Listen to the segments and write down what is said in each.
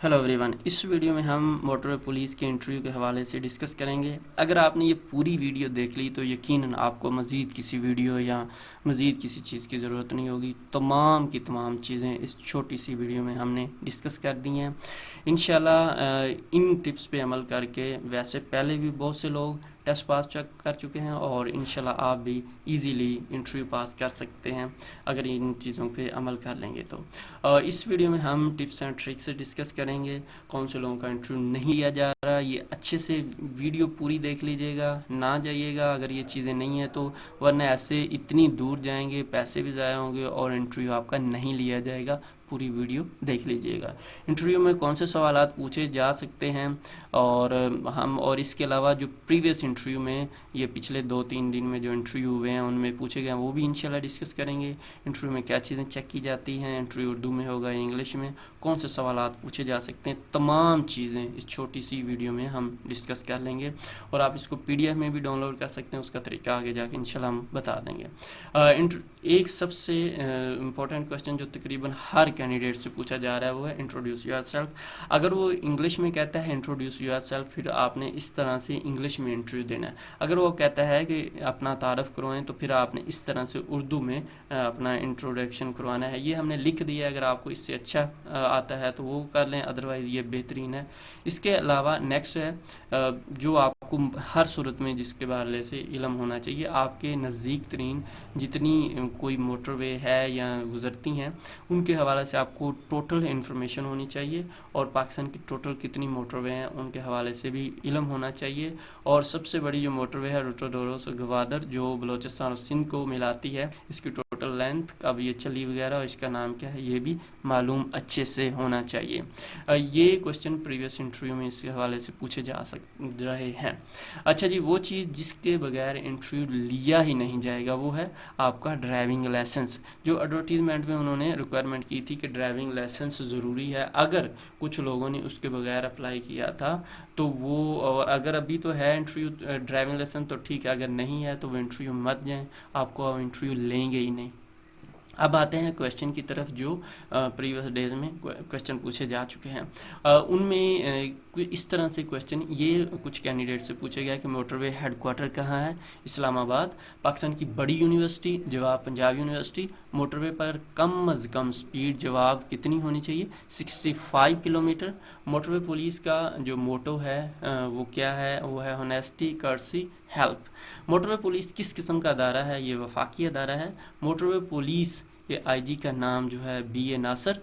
Hello everyone, इस video में हम मोटरवे पुलिस के इंटरव्यू के हवाले से डिस्कस करेंगे। अगर आपने ये पूरी वीडियो देख ली तो यकीनन आपको मज़ीद किसी वीडियो या मज़ीद किसी चीज़ की ज़रूरत नहीं होगी। तमाम की तमाम चीज़ें इस छोटी सी वीडियो में हमने डिस्कस कर दी हैं। इंशाल्लाह इन टिप्स पे अमल करके, वैसे पहले भी बहुत से लोग टेस्ट पास कर चुके हैं और इंशाल्लाह आप भी इजीली इंटरव्यू पास कर सकते हैं अगर इन चीज़ों पे अमल कर लेंगे तो। इस वीडियो में हम टिप्स एंड ट्रिक्स से डिस्कस करेंगे। कौन से लोगों का इंटरव्यू नहीं लिया जा रहा, ये अच्छे से वीडियो पूरी देख लीजिएगा, ना जाइएगा अगर ये चीज़ें नहीं है तो, वरना ऐसे इतनी दूर जाएंगे, पैसे भी ज़ाया होंगे और इंटरव्यू आपका नहीं लिया जाएगा। पूरी वीडियो देख लीजिएगा। इंटरव्यू में कौन से सवालात पूछे जा सकते हैं और इसके अलावा जो प्रीवियस इंटरव्यू में, ये पिछले 2-3 दिन में जो इंटरव्यू हुए हैं उनमें पूछे गए हैं वो भी इंशाल्लाह डिस्कस करेंगे। इंटरव्यू में क्या चीज़ें चेक की जाती हैं, इंटरव्यू उर्दू में होगा या इंग्लिश में, कौन से सवालात पूछे जा सकते हैं, तमाम चीज़ें इस छोटी सी वीडियो में हम डिस्कस कर लेंगे। और आप इसको PDF में भी डाउनलोड कर सकते हैं, उसका तरीका आगे जाके इंशाल्लाह हम बता देंगे। एक सबसे इम्पोर्टेंट क्वेश्चन जो तकरीबन हर कैंडिडेट से पूछा जा रहा है वो है इंट्रोड्यूस योरसेल्फ। अगर वो इंग्लिश में कहता है इंट्रोड्यूस योरसेल्फ, फिर आपने इस तरह से इंग्लिश में इंटरव्यू देना है। अगर वो कहता है कि अपना तारफ़ करवाएं तो फिर आपने इस तरह से उर्दू में अपना इंट्रोडक्शन करवाना है। ये हमने लिख दिया है, अगर आपको इससे अच्छा आता है तो वो कर लें, अदरवाइज़ ये बेहतरीन है। इसके अलावा नेक्स्ट है जो आपको हर सूरत में जिसके बारे से इल्म होना चाहिए, आपके नज़दीक तरीन जितनी कोई मोटरवे है या गुजरती हैं उनके हवाले से आपको टोटल इन्फॉर्मेशन होनी चाहिए, और पाकिस्तान की टोटल कितनी मोटरवे हैं उनके हवाले से भी इल्म होना चाहिए। और सबसे बड़ी जो मोटरवे है रोटोडोरोस गवादर, जो बलोचिस्तान और सिंध को मिलाती है, इसकी टोटल लेंथ, कब ये चली वगैरह और इसका नाम क्या है, ये भी मालूम अच्छे से होना चाहिए। ये क्वेश्चन प्रीवियस इंटरव्यू में इसके हवाले से पूछे जा रहे हैं। अच्छा जी, वो चीज़ जिसके बगैर इंटरव्यू लिया ही नहीं जाएगा वो है आपका ड्राइविंग लाइसेंस। जो एडवर्टीजमेंट में उन्होंने रिक्वायरमेंट की थी कि ड्राइविंग लाइसेंस ज़रूरी है, अगर कुछ लोगों ने उसके बगैर अप्लाई किया था तो वो, और अगर अभी तो है इंटरव्यू ड्राइविंग लाइसेंस तो ठीक है, अगर नहीं है तो वो इंटरव्यू मत जाएं, आपको इंटरव्यू लेंगे ही नहीं। अब आते हैं क्वेश्चन की तरफ जो प्रीवियस डेज में क्वेश्चन पूछे जा चुके हैं। उनमें इस तरह से क्वेश्चन ये कुछ कैंडिडेट से पूछे गया कि मोटरवे हेडक्वार्टर कहाँ है, इस्लामाबाद। पाकिस्तान की बड़ी यूनिवर्सिटी, जवाब पंजाब यूनिवर्सिटी। मोटरवे पर कम अज़ कम स्पीड, जवाब कितनी होनी चाहिए, 65 किलोमीटर। मोटरवे पुलिस का जो मोटो है वो क्या है, वो है होनेस्टी, कर्सी, हेल्प। मोटरवे पुलिस किस किस्म का अदारा है, ये वफाकी अदारा है। मोटरवे पुलिस के IG का नाम जो है BA नासर।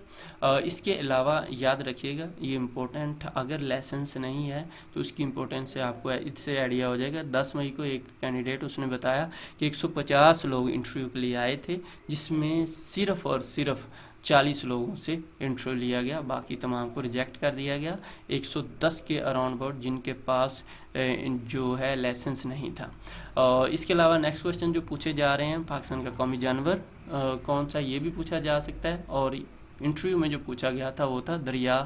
इसके अलावा याद रखिएगा, ये इम्पोर्टेंट, अगर लाइसेंस नहीं है तो उसकी इम्पोर्टेंस से आपको इससे आइडिया हो जाएगा। 10 मई को एक कैंडिडेट उसने बताया कि 150 लोग इंटरव्यू के लिए आए थे, जिसमें सिर्फ और सिर्फ 40 लोगों से इंटरव्यू लिया गया, बाकी तमाम को रिजेक्ट कर दिया गया। 110 के अराउंड अबाउट जिनके पास जो है लाइसेंस नहीं था। इसके अलावा नेक्स्ट क्वेश्चन जो पूछे जा रहे हैं, पाकिस्तान का कौमी जानवर कौन सा, ये भी पूछा जा सकता है। और इंटरव्यू में जो पूछा गया था वो था दरिया,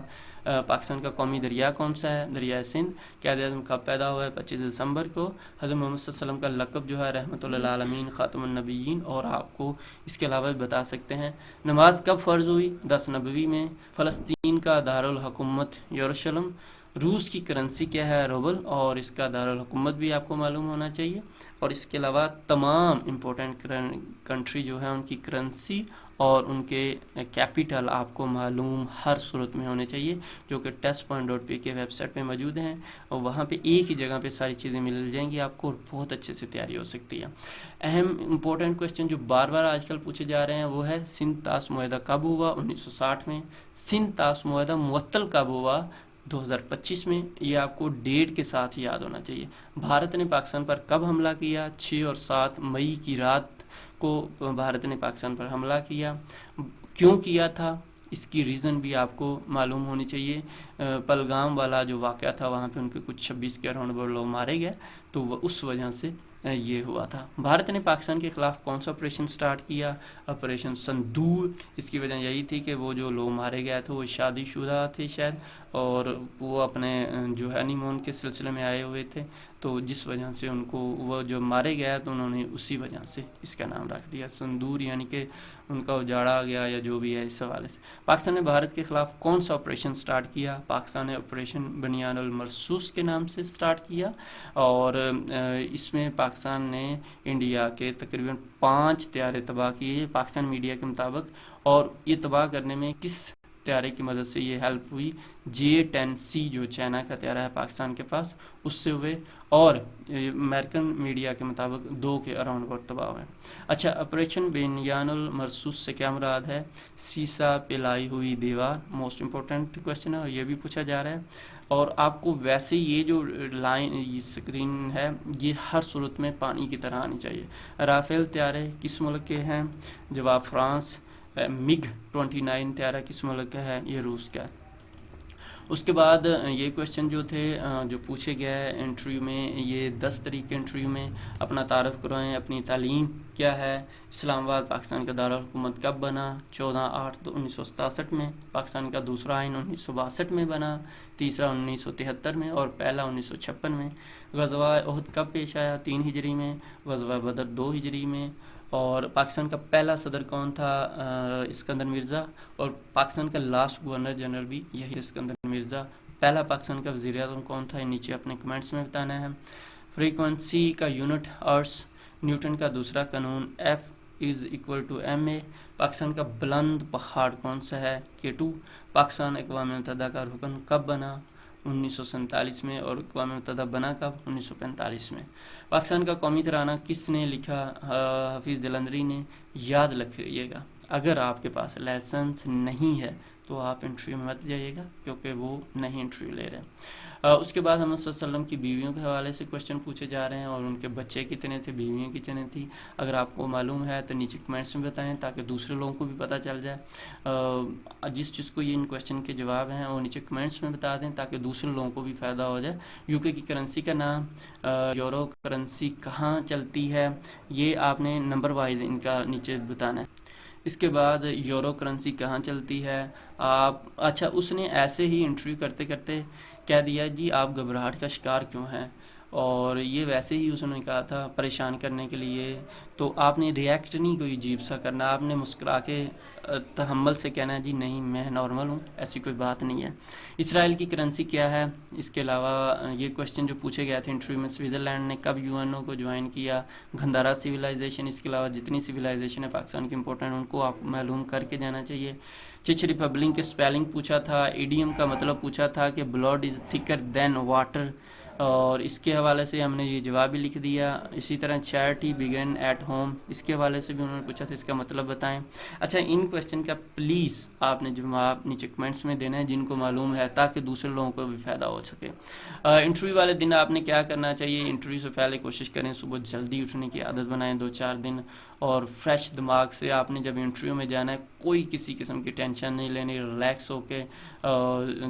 पाकिस्तान का कौमी दरिया कौन सा है, दरिया सिंध। क़ायद आज़म कब पैदा हुआ है, 25 दिसंबर को। हज़रत मोहम्मद सल्लल्लाहु अलैहि वसल्लम का लक़ब जो है रहमतुल्लिल आलमीन, ख़ातमुन नबिय्यीन। और आपको इसके अलावा भी बता सकते हैं नमाज कब फ़र्ज़ हुई, 10 नबवी में। फ़लस्तीन का दारुल हुकूमत यरूशलेम। रूस की करेंसी क्या है, रूबल, और इसका दारुल हुकूमत भी आपको मालूम होना चाहिए। और इसके अलावा तमाम इम्पोर्टेंट कंट्री जो है उनकी करेंसी और उनके कैपिटल आपको मालूम हर सूरत में होने चाहिए, जो कि test.p के वेबसाइट पे मौजूद हैं। और वहाँ पे एक ही जगह पे सारी चीज़ें मिल जाएंगी आपको, और बहुत अच्छे से तैयारी हो सकती है। अहम इम्पोर्टेंट क्वेश्चन जो बार बार आजकल पूछे जा रहे हैं वो है सिंध ताश मुआहदा कब हुआ, 1960 में। सिंध ताश मुआहदा मुअत्तल कब हुआ, 2025 में। ये आपको डेट के साथ ही याद होना चाहिए। भारत ने पाकिस्तान पर कब हमला किया, 6 और 7 मई की रात को भारत ने पाकिस्तान पर हमला किया। क्यों किया था, इसकी रीज़न भी आपको मालूम होनी चाहिए। पहलगाम वाला जो वाक़या था, वहाँ पे उनके कुछ 26 के अराउंड लोग मारे गए, तो उस वजह से ये हुआ था। भारत ने पाकिस्तान के ख़िलाफ़ कौन सा ऑपरेशन स्टार्ट किया, ऑपरेशन संदूर। इसकी वजह यही थी कि वो जो लोग मारे गए थे वो शादीशुदा थे शायद, और वो अपने जो हनीमून के सिलसिले में आए हुए थे, तो जिस वजह से उनको वो जो मारे गए तो उन्होंने उसी वजह से इसका नाम रख दिया संदूर, यानी कि उनका उजाड़ा गया या जो भी है इस हवाले से। पाकिस्तान ने भारत के खिलाफ कौन सा ऑपरेशन स्टार्ट किया? पाकिस्तान ने ऑपरेशन बनियान अल मरसूस के नाम से स्टार्ट किया और इसमें पाकिस्तान ने इंडिया के तकरीबन 5 तैयारे तबाह किए पाकिस्तान मीडिया के मुताबिक। और ये तबाह करने में किस तैयारे की मदद से ये हेल्प हुई? J-10C जो चाइना का तैयारा है पाकिस्तान के पास, उससे हुए। और अमेरिकन मीडिया के मुताबिक 2 के अराउंड पर तबाह हुए। अच्छा, ऑपरेशन बनियानुल मरसूस से क्या मुराद है? सीसा पिलाई हुई दीवार, मोस्ट इंपॉर्टेंट क्वेश्चन है और ये भी पूछा जा रहा है। और आपको वैसे ये जो लाइन ये स्क्रीन है ये हर सूरत में पानी की तरह आनी चाहिए। राफेल तैयारे किस मुल्क के हैं? जवाब फ्रांस। MiG-29 तैयारा किस मुल्क का है? ये रूस का है। उसके बाद ये क्वेश्चन जो थे जो पूछे गए इंटरव्यू में, ये 10 तरीके इंटरव्यू में अपना तारफ़ करवाएं, अपनी तालीम क्या है, इस्लामाबाद पाकिस्तान का दारुल हुकूमत कब बना? 14/8/1967 में। पाकिस्तान का दूसरा आइन 1962 में बना, तीसरा 1973 में और पहला 1956 में। ग़ज़वा उहद कब पेश आया? 3 हिजरी में। ग़ज़वा बदर 2 हिजरी में। और पाकिस्तान का पहला सदर कौन था? इस्कंदर मिर्ज़ा। और पाकिस्तान का लास्ट गवर्नर जनरल भी यही इस्कंदर मिर्ज़ा। पहला पाकिस्तान का वज़ीर आज़म कौन था? नीचे अपने कमेंट्स में बताना है। फ्रीक्वेंसी का यूनिट हर्ट्ज़। न्यूटन का दूसरा कानून F=ma। पाकिस्तान का बुलंद पहाड़ कौन सा है? K2। पाकिस्तान अक़वाम मुत्तहिदा का रुकन कब बना? 1947 में। और अक़वाम मुत्तहिदा बना कब? 1945 में। पाकिस्तान का कौमी तराना किसने लिखा? हफीज़ जलंधरी ने। याद रखिएगा, अगर आपके पास लाइसेंस नहीं है तो आप इंटरव्यू में मत जाइएगा क्योंकि वो नहीं इंटरव्यू ले रहे हैं। उसके बाद मोहम्मद सल्लल्लाहु अलैहि वसल्लम की बीवियों के हवाले से क्वेश्चन पूछे जा रहे हैं और उनके बच्चे कितने थे, बीवियाँ कितने थी। अगर आपको मालूम है तो नीचे कमेंट्स में बताएं ताकि दूसरे लोगों को भी पता चल जाए। जिस चीज़ को ये इन क्वेश्चन के जवाब हैं वो नीचे कमेंट्स में बता दें ताकि दूसरे लोगों को भी फ़ायदा हो जाए। यूके की करेंसी का नाम, यूरो करेंसी कहाँ चलती है, ये आपने नंबर वाइज इनका नीचे बताना है। इसके बाद यूरो करेंसी कहाँ चलती है आप। अच्छा, उसने ऐसे ही इंटरव्यू करते करते कह दिया जी आप घबराहट का शिकार क्यों हैं, और ये वैसे ही उसने कहा था परेशान करने के लिए। तो आपने रिएक्ट नहीं कोई अजीब सा करना, आपने मुस्कुरा के तहम्मुल से कहना है जी नहीं मैं नॉर्मल हूँ, ऐसी कोई बात नहीं है। इसराइल की करेंसी क्या है? इसके अलावा ये क्वेश्चन जो पूछे गए थे इंटरव्यू में, स्विट्ज़रलैंड ने कब यूएनओ को ज्वाइन किया? गंधारा सिविलाइजेशन। इसके अलावा जितनी सिविलाइजेशन है पाकिस्तान की इंपॉर्टेंट उनको आप मालूम करके जाना चाहिए। चेक रिपब्लिक के स्पेलिंग पूछा था। ईडीएम का मतलब पूछा था कि blood is thicker than water, और इसके हवाले से हमने ये जवाब भी लिख दिया। इसी तरह चैरिटी बिगन एट होम, इसके हवाले से भी उन्होंने पूछा था, इसका मतलब बताएं। अच्छा, इन क्वेश्चन का प्लीज़ आपने जवाब नीचे कमेंट्स में देना है जिनको मालूम है ताकि दूसरे लोगों को भी फ़ायदा हो सके। इंटरव्यू वाले दिन आपने क्या करना चाहिए? इंटरव्यू से पहले कोशिश करें सुबह जल्दी उठने की आदत बनाएं 2-4 दिन, और फ्रेश दिमाग से आपने जब इंटरव्यू में जाना है कोई किसी किस्म की टेंशन नहीं लेनी, रिलैक्स होके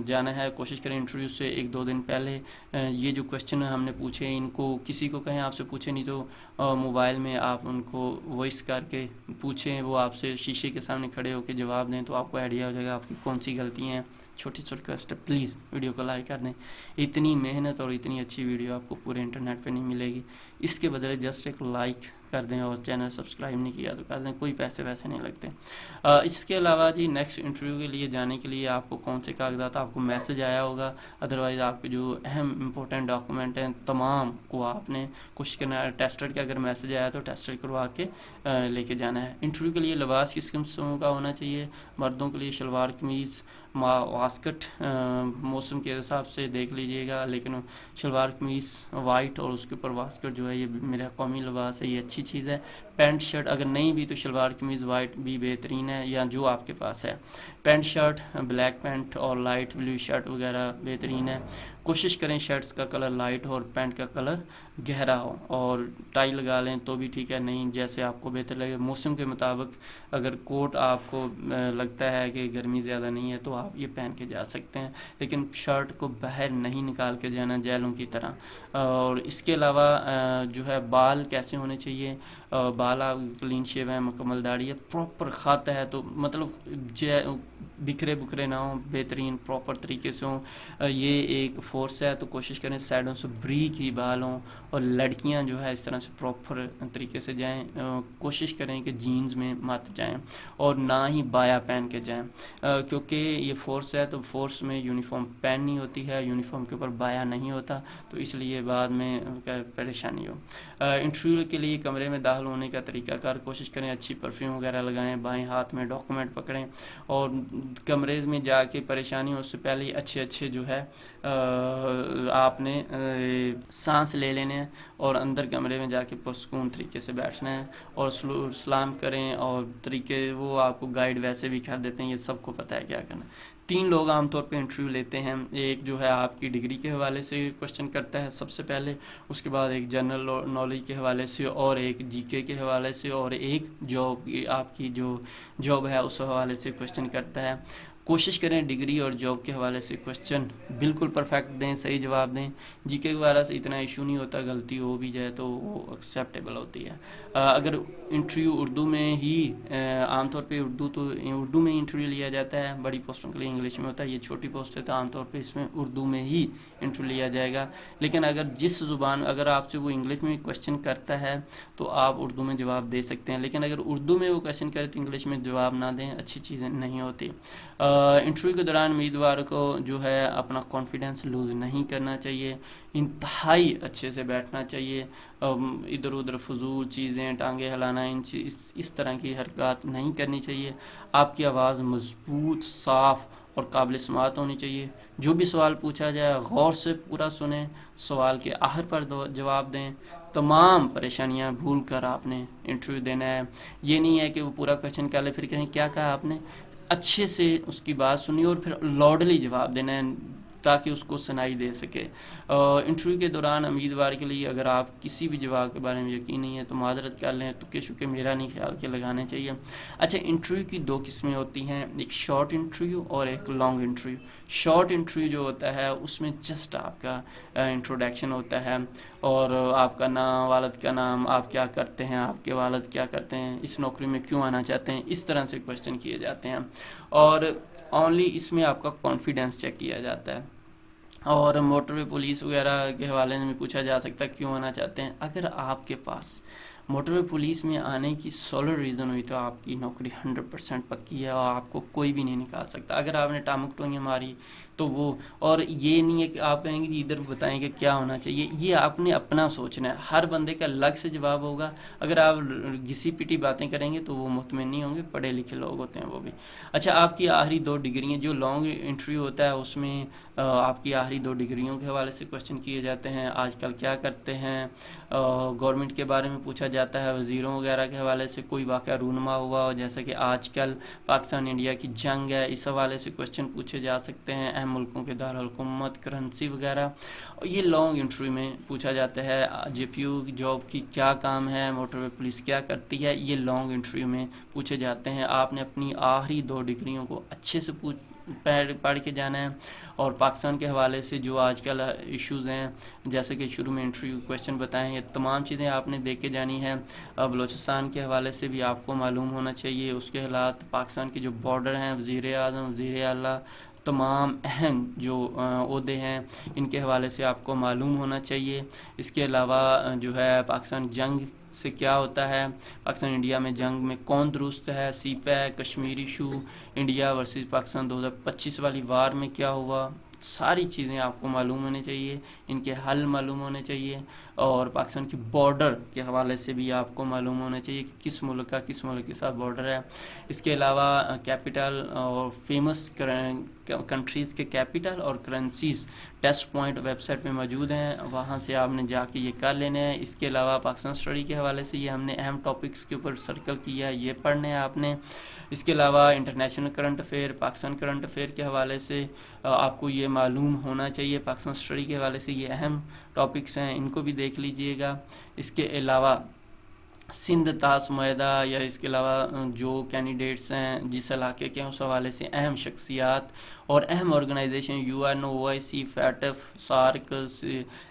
जाना है। कोशिश करें इंटरव्यू से 1-2 दिन पहले ये जो क्वेश्चन हमने पूछे इनको किसी को कहें आपसे पूछे, नहीं तो मोबाइल में आप उनको वॉइस करके पूछें, वो आपसे शीशे के सामने खड़े होकर जवाब दें तो आपको आइडिया हो जाएगा आपकी कौन सी गलतियाँ हैं। छोटी छोटी रिक्वेस्ट है, प्लीज़ वीडियो को लाइक कर दें। इतनी मेहनत और इतनी अच्छी वीडियो आपको पूरे इंटरनेट पे नहीं मिलेगी। इसके बदले जस्ट एक लाइक कर दें और चैनल सब्सक्राइब नहीं किया तो कर दें, कोई पैसे वैसे नहीं लगते। इसके अलावा जी नेक्स्ट इंटरव्यू के लिए जाने के लिए आपको कौन से कागजात, आपको मैसेज आया होगा, अदरवाइज़ आपके जो अहम इंपॉर्टेंट डॉक्यूमेंट हैं तमाम को आपने कोशिश करना है। टेस्टर के अगर मैसेज आया तो टेस्टर करवा के लेके जाना है। इंटरव्यू के लिए लिबास किस किस्म का होना चाहिए? मर्दों के लिए शलवार कमीज़ वास्कट, मौसम के हिसाब से देख लीजिएगा, लेकिन शलवार कमीज़ वाइट और उसके ऊपर वास्कट जो है ये मेरा कौमी लिबास है, ये अच्छी चीज़ है। पैंट शर्ट अगर नहीं भी तो शलवार कमीज़ वाइट भी बेहतरीन है, या जो आपके पास है। पैंट शर्ट ब्लैक पैंट और लाइट ब्लू शर्ट वगैरह बेहतरीन है। कोशिश करें शर्ट्स का कलर लाइट हो और पैंट का कलर गहरा हो, और टाई लगा लें तो भी ठीक है, नहीं जैसे आपको बेहतर लगे। मौसम के मुताबिक अगर कोट आपको लगता है कि गर्मी ज़्यादा नहीं है तो आप ये पहन के जा सकते हैं, लेकिन शर्ट को बाहर नहीं निकाल के जाना जैलों की तरह। और इसके अलावा जो है बाल कैसे होने चाहिए? बाल आप क्लीन शेव है, मुकम्मल दाढ़ी है, प्रॉपर खाता है, तो मतलब बिखरे बुखरे ना हो, बेहतरीन प्रॉपर तरीके से हों, ये एक फोर्स है। तो कोशिश करें साइडों से ब्रीक ही बाल हों, और लड़कियां जो है इस तरह से प्रॉपर तरीके से जाएं, कोशिश करें कि जीन्स में मत जाएं और ना ही बाया पहन के जाएं, क्योंकि ये फोर्स है, तो फोर्स में यूनिफॉर्म पहननी होती है, यूनिफॉर्म के ऊपर बाया नहीं होता, तो इसलिए बाद में परेशानी हो। इंटरव्यू के लिए कमरे में दाखिल होने का तरीकाकार, कोशिश करें अच्छी परफ्यूम वगैरह लगाएं, बाएं हाथ में डॉक्यूमेंट पकड़ें, और कमरे में जाके परेशानी हो उससे पहले अच्छे जो है आपने सांस ले लेने हैं, और अंदर कमरे में जाके पुरसकून तरीके से बैठना है, और सलाम करें, और तरीके वो आपको गाइड वैसे भी कर देते हैं, ये सबको पता है क्या करना। 3 लोग आमतौर पे इंटरव्यू लेते हैं। एक जो है आपकी डिग्री के हवाले से क्वेश्चन करता है सबसे पहले, उसके बाद एक जनरल नॉलेज के हवाले से, और एक जीके के हवाले से, और एक जॉब आपकी जो जॉब है उस हवाले से क्वेश्चन करता है। कोशिश करें डिग्री और जॉब के हवाले से क्वेश्चन बिल्कुल परफेक्ट दें, सही जवाब दें। जीके के हवाले से इतना इशू नहीं होता, गलती हो भी जाए तो वो एक्सेप्टेबल होती है। अगर इंटरव्यू उर्दू में ही, आमतौर पे उर्दू में इंटरव्यू लिया जाता है, बड़ी पोस्टों के लिए इंग्लिश में होता है, ये छोटी पोस्ट है तो आमतौर पे इसमें उर्दू में ही इंटरव्यू लिया जाएगा। लेकिन अगर आपसे वो इंग्लिश में क्वेश्चन करता है तो आप उर्दू में जवाब दे सकते हैं, लेकिन अगर उर्दू में वो क्वेश्चन करे तो इंग्लिश में जवाब ना दें, अच्छी चीज़ें नहीं होती। इंटरव्यू के दौरान उम्मीदवार को जो है अपना कॉन्फिडेंस लूज़ नहीं करना चाहिए, इंतहाई अच्छे से बैठना चाहिए, इधर उधर फजूल चीज़ें, टांगे हिलाना, इस तरह की हरकत नहीं करनी चाहिए। आपकी आवाज़ मजबूत, साफ़ और काबिल समाअत होनी चाहिए। जो भी सवाल पूछा जाए गौर से पूरा सुने, सवाल के आखिर पर जवाब दें। तमाम परेशानियां भूल कर आपने इंटरव्यू देना है। ये नहीं है कि वो पूरा क्वेश्चन कर ले फिर कहें क्या कहा आपने, अच्छे से उसकी बात सुनिए और फिर लाउडली जवाब देना है ताकि उसको सुनाई दे सके। इंटरव्यू के दौरान उम्मीदवार के लिए अगर आप किसी भी जवाब के बारे में यकीन नहीं है तो माजरत कर लें, तुक्के शुक्के मेरा नहीं ख्याल के लगाने चाहिए। अच्छा, इंटरव्यू की 2 किस्में होती हैं, एक शॉर्ट इंटरव्यू और एक लॉन्ग इंटरव्यू। शॉर्ट इंटरव्यू जो होता है उसमें जस्ट आपका इंट्रोडक्शन होता है, और आपका नाम, वालिद का नाम, आप क्या करते हैं, आपके वालिद क्या करते हैं, इस नौकरी में क्यों आना चाहते हैं, इस तरह से क्वेश्चन किए जाते हैं, और ओनली इसमें आपका कॉन्फिडेंस चेक किया जाता है। और मोटरवे पुलिस वगैरह के हवाले में पूछा जा सकता है क्यों आना चाहते हैं। अगर आपके पास मोटरवे पुलिस में आने की सॉलिड रीज़न हुई तो आपकी नौकरी 100% पक्की है और आपको कोई भी नहीं निकाल सकता। अगर आपने टामुक टोइयाँ मारी तो वो, और ये नहीं है कि आप कहेंगे कि इधर बताएं कि क्या होना चाहिए, ये आपने अपना सोचना है। हर बंदे का अलग से जवाब होगा। अगर आप घिसी पिटी बातें करेंगे तो वो मुतमिन नहीं होंगे, पढ़े लिखे लोग होते हैं वो भी। अच्छा, आपकी आखिरी 2 डिग्रियाँ, जो लॉन्ग इंटरव्यू होता है उसमें आपकी आखिरी 2 डिग्रियों के हवाले से क्वेश्चन किए जाते हैं। आजकल क्या करते हैं, गवर्नमेंट के बारे में पूछा जाता है, वज़ीरों वगैरह के हवाले से कोई वाक़या रूनमा हुआ हो, जैसे कि आजकल पाकिस्तान इंडिया की जंग है, इस हवाले से क्वेश्चन पूछे जा सकते हैं, अहम मुल्कों के दारुल हुकूमत, करेंसी वगैरह। और ये लॉन्ग इंटरव्यू में पूछा जाता है। जेपीयू की जॉब की क्या काम है, मोटरवे पुलिस क्या करती है, ये लॉन्ग इंटरव्यू में पूछे जाते हैं। आपने अपनी आखिरी 2 डिग्रियों को अच्छे से पढ़ के जाना है, और पाकिस्तान के हवाले से जो आजकल इश्यूज़ हैं, जैसे कि शुरू में इंटरव्यू क्वेश्चन बताएं, ये तमाम चीज़ें आपने देख के जानी है। बलूचिस्तान के हवाले से भी आपको मालूम होना चाहिए, उसके हालात, पाकिस्तान के जो बॉर्डर हैं, वज़ीर आज़म, वज़ीर आला, तमाम अहम जो ओहदे हैं, इनके हवाले से आपको मालूम होना चाहिए। इसके अलावा जो है पाकिस्तान जंग से क्या होता है, पाकिस्तान इंडिया में जंग में कौन दुरुस्त है, CPEC, Kashmir issue, India versus Pakistan 2025 वाली वार में क्या हुआ, सारी चीज़ें आपको मालूम होनी चाहिए, इनके हल मालूम होने चाहिए। और पाकिस्तान की बॉर्डर के हवाले से भी आपको मालूम होना चाहिए कि किस मुल्क का किस मुल्क के साथ बॉर्डर है। इसके अलावा कैपिटल और फेमस कंट्रीज़ के कैपिटल और करेंसीज टेस्ट पॉइंट वेबसाइट में मौजूद हैं, वहाँ से आपने जाके ये कर लेने हैं। इसके अलावा पाकिस्तान स्टडी के हवाले से ये हमने अहम टॉपिक्स के ऊपर सर्कल किया है, ये पढ़ने हैं आपने। इसके अलावा international current affair, Pakistan current affair के हवाले से आपको ये मालूम होना चाहिए। पाकिस्तान स्टडी के हवाले से ये अहम टॉपिक्स हैं, इनको भी देख लीजिएगा। इसके अलावा सिंध ताश मुआहदा, या इसके अलावा जो कैंडिडेट्स हैं जिस इलाके के उस हवाले से अहम शख्सियात और अहम organization UNO, OIC, FATF, SAARC,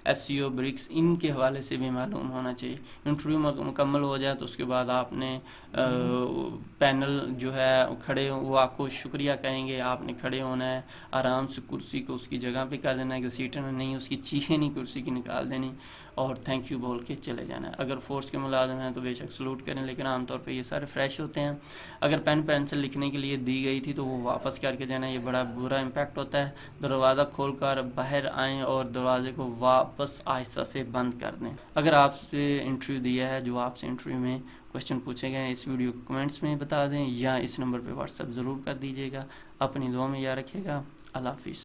SCO, BRICS, इनके हवाले से भी मालूम होना चाहिए। इंटरव्यू मुकम्मल हो जाए तो उसके बाद आपने पैनल जो है खड़े, वो आपको शुक्रिया कहेंगे, आपने खड़े होना है, आराम से कुर्सी को उसकी जगह पे कर देना है, घसीटना नहीं, उसकी चीखें नहीं कुर्सी की निकाल देनी, और थैंक यू बोल के चले जाना है। अगर फोर्स के मुलाजिम हैं तो बेशक सलूट करें, लेकिन आमतौर पे ये सारे फ्रेश होते हैं। अगर पेन पेंसिल लिखने के लिए दी गई थी तो वो वापस करके जाना, ये बड़ा बुरा इम्पैक्ट होता है। दरवाज़ा खोलकर बाहर आएँ और दरवाजे को वापस आहिस्ता से बंद कर दें। अगर आपसे इंटरव्यू दिया है, जो आपसे इंटरव्यू में क्वेश्चन पूछे गए हैं, इस वीडियो को कमेंट्स में बता दें या इस नंबर पर व्हाट्सएप ज़रूर कर दीजिएगा। अपनी दुआ में याद रखिएगा। अल्लाह हाफिज़।